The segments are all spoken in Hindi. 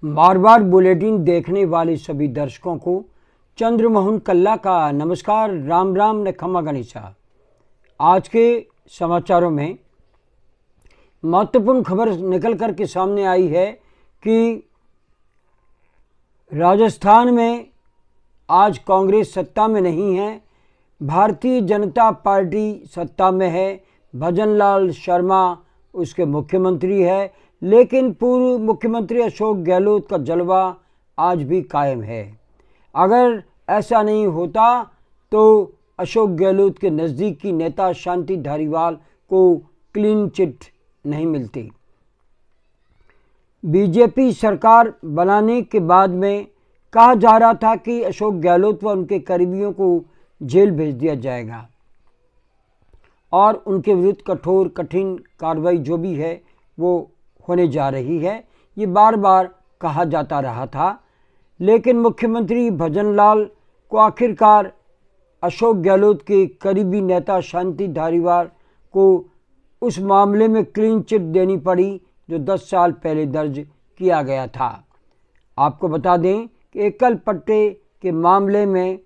बार बार बुलेटिन देखने वाले सभी दर्शकों को चंद्रमोहन कल्ला का नमस्कार, राम राम ने खमा गणिसा। आज के समाचारों में महत्वपूर्ण खबर निकल कर के सामने आई है कि राजस्थान में आज कांग्रेस सत्ता में नहीं है, भारतीय जनता पार्टी सत्ता में है। भजनलाल शर्मा उसके मुख्यमंत्री है, लेकिन पूर्व मुख्यमंत्री अशोक गहलोत का जलवा आज भी कायम है। अगर ऐसा नहीं होता तो अशोक गहलोत के नज़दीकी नेता शांति धारीवाल को क्लीन चिट नहीं मिलती। बीजेपी सरकार बनाने के बाद में कहा जा रहा था कि अशोक गहलोत व उनके करीबियों को जेल भेज दिया जाएगा और उनके विरुद्ध कठोर कठिन कार्रवाई जो भी है वो होने जा रही है। ये बार बार कहा जाता रहा था, लेकिन मुख्यमंत्री भजनलाल को आखिरकार अशोक गहलोत के करीबी नेता शांति धारीवाल को उस मामले में क्लीन चिट देनी पड़ी जो 10 साल पहले दर्ज किया गया था। आपको बता दें कि एकल पट्टे के मामले में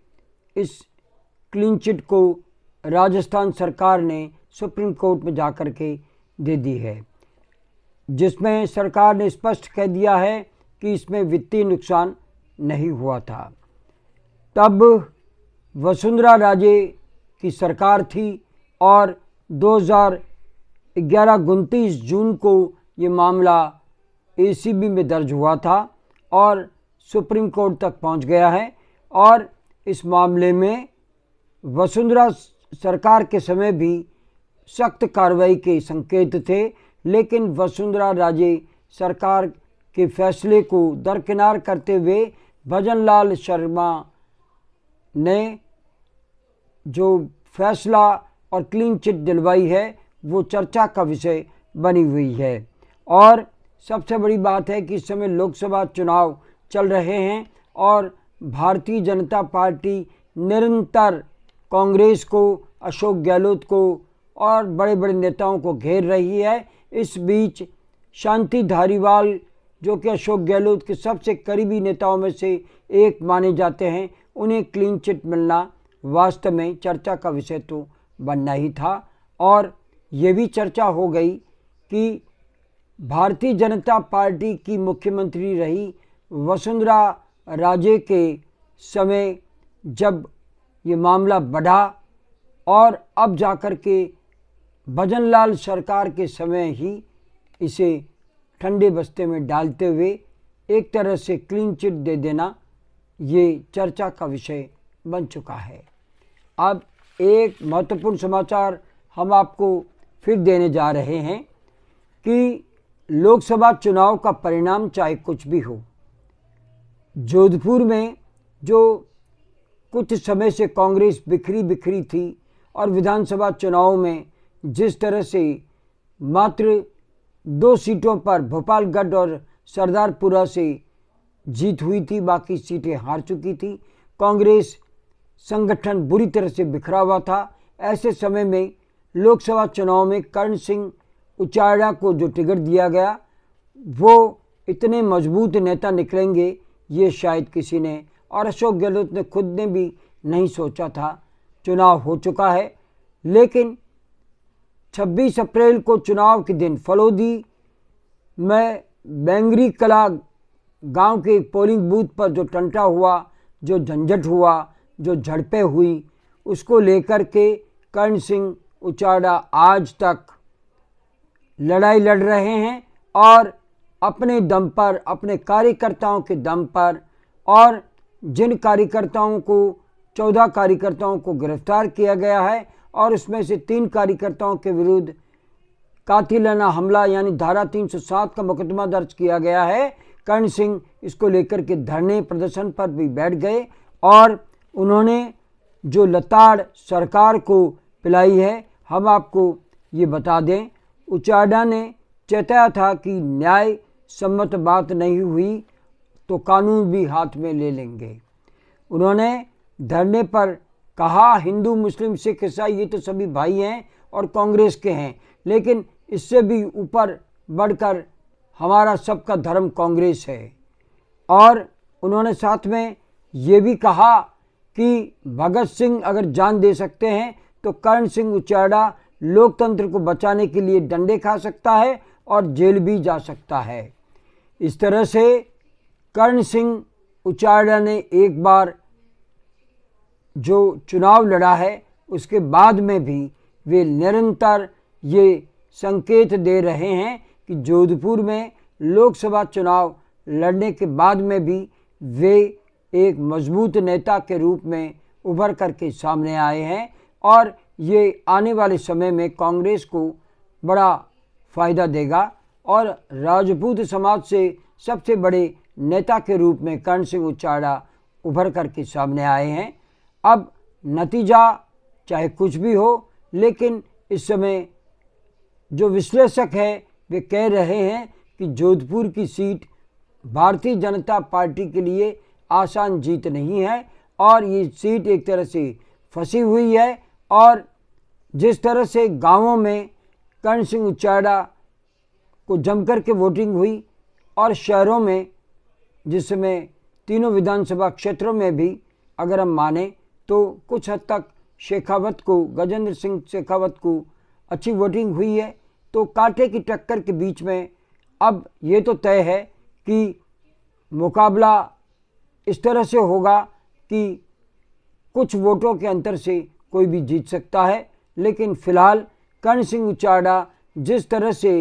इस क्लीन चिट को राजस्थान सरकार ने सुप्रीम कोर्ट में जाकर के दे दी है, जिसमें सरकार ने स्पष्ट कह दिया है कि इसमें वित्तीय नुकसान नहीं हुआ था। तब वसुंधरा राजे की सरकार थी और 29 जून को ये मामला एसीबी में दर्ज हुआ था और सुप्रीम कोर्ट तक पहुंच गया है। और इस मामले में वसुंधरा सरकार के समय भी सख्त कार्रवाई के संकेत थे, लेकिन वसुंधरा राजे सरकार के फैसले को दरकिनार करते हुए भजनलाल शर्मा ने जो फैसला और क्लीन चिट दिलवाई है वो चर्चा का विषय बनी हुई है। और सबसे बड़ी बात है कि इस समय लोकसभा चुनाव चल रहे हैं और भारतीय जनता पार्टी निरंतर कांग्रेस को, अशोक गहलोत को और बड़े बड़े नेताओं को घेर रही है। इस बीच शांति धारीवाल जो कि अशोक गहलोत के सबसे करीबी नेताओं में से एक माने जाते हैं, उन्हें क्लीन चिट मिलना वास्तव में चर्चा का विषय तो बनना ही था। और ये भी चर्चा हो गई कि भारतीय जनता पार्टी की मुख्यमंत्री रही वसुंधरा राजे के समय जब ये मामला बढ़ा और अब जाकर के भजनलाल सरकार के समय ही इसे ठंडे बस्ते में डालते हुए एक तरह से क्लीन चिट दे देना ये चर्चा का विषय बन चुका है। अब एक महत्वपूर्ण समाचार हम आपको फिर देने जा रहे हैं कि लोकसभा चुनाव का परिणाम चाहे कुछ भी हो, जोधपुर में जो कुछ समय से कांग्रेस बिखरी थी और विधानसभा चुनाव में जिस तरह से मात्र 2 सीटों पर भोपालगढ़ और सरदारपुरा से जीत हुई थी, बाकी सीटें हार चुकी थी। कांग्रेस संगठन बुरी तरह से बिखरा हुआ था। ऐसे समय में लोकसभा चुनाव में कर्ण सिंह उचाड़ा को जो टिकट दिया गया वो इतने मजबूत नेता निकलेंगे ये शायद किसी ने और अशोक गहलोत ने खुद ने भी नहीं सोचा था। चुनाव हो चुका है, लेकिन 26 अप्रैल को चुनाव के दिन फलोदी में बेंगरी कला गांव के पोलिंग बूथ पर जो टंटा हुआ, जो झंझट हुआ, जो झड़पें हुई, उसको लेकर के कर्ण सिंह उचाड़ा आज तक लड़ाई लड़ रहे हैं और अपने दम पर, अपने कार्यकर्ताओं के दम पर, और जिन कार्यकर्ताओं को 14 कार्यकर्ताओं को गिरफ्तार किया गया है और उसमें से 3 कार्यकर्ताओं के विरुद्ध कातिलाना हमला यानी धारा 307 का मुकदमा दर्ज किया गया है। कर्ण सिंह इसको लेकर के धरने प्रदर्शन पर भी बैठ गए और उन्होंने जो लताड़ सरकार को पिलाई है, हम आपको ये बता दें, उचाड़ा ने चेताया था कि न्याय सम्मत बात नहीं हुई तो कानून भी हाथ में ले लेंगे। उन्होंने धरने पर कहा हिंदू मुस्लिम सिख ईसाई ये तो सभी भाई हैं और कांग्रेस के हैं, लेकिन इससे भी ऊपर बढ़कर हमारा सबका धर्म कांग्रेस है। और उन्होंने साथ में ये भी कहा कि भगत सिंह अगर जान दे सकते हैं तो कर्ण सिंह उचाड़ा लोकतंत्र को बचाने के लिए डंडे खा सकता है और जेल भी जा सकता है। इस तरह से कर्ण सिंह उचाड़ा ने एक बार जो चुनाव लड़ा है उसके बाद में भी वे निरंतर ये संकेत दे रहे हैं कि जोधपुर में लोकसभा चुनाव लड़ने के बाद में भी वे एक मजबूत नेता के रूप में उभर करके सामने आए हैं और ये आने वाले समय में कांग्रेस को बड़ा फ़ायदा देगा और राजपूत समाज से सबसे बड़े नेता के रूप में कर्ण सिंह उचाड़ा उभर करके सामने आए हैं। अब नतीजा चाहे कुछ भी हो, लेकिन इस समय जो विश्लेषक है वे कह रहे हैं कि जोधपुर की सीट भारतीय जनता पार्टी के लिए आसान जीत नहीं है और ये सीट एक तरह से फंसी हुई है। और जिस तरह से गांवों में कर्ण सिंह उचाड़ा को जमकर के वोटिंग हुई और शहरों में जिस समय तीनों विधानसभा क्षेत्रों में भी अगर हम माने तो कुछ हद तक शेखावत को, गजेंद्र सिंह शेखावत को अच्छी वोटिंग हुई है। तो कांटे की टक्कर के बीच में अब ये तो तय है कि मुकाबला इस तरह से होगा कि कुछ वोटों के अंतर से कोई भी जीत सकता है। लेकिन फिलहाल कर्ण सिंह उचाड़ा जिस तरह से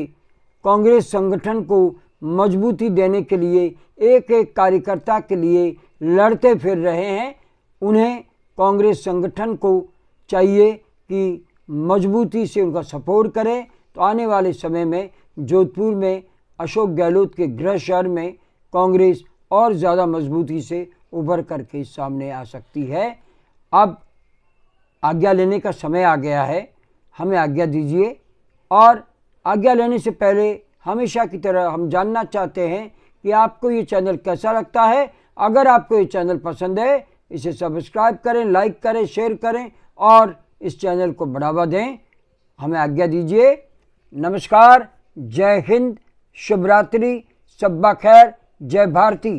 कांग्रेस संगठन को मजबूती देने के लिए एक एक कार्यकर्ता के लिए लड़ते फिर रहे हैं, उन्हें कांग्रेस संगठन को चाहिए कि मजबूती से उनका सपोर्ट करें। तो आने वाले समय में जोधपुर में अशोक गहलोत के गृह शहर में कांग्रेस और ज़्यादा मजबूती से उभर करके सामने आ सकती है। अब आज्ञा लेने का समय आ गया है, हमें आज्ञा दीजिए। और आज्ञा लेने से पहले हमेशा की तरह हम जानना चाहते हैं कि आपको ये चैनल कैसा लगता है। अगर आपको ये चैनल पसंद है इसे सब्सक्राइब करें, लाइक करें, शेयर करें और इस चैनल को बढ़ावा दें। हमें आज्ञा दीजिए। नमस्कार, जय हिंद, शुभ रात्रि, शब्बा खैर, जय भारती।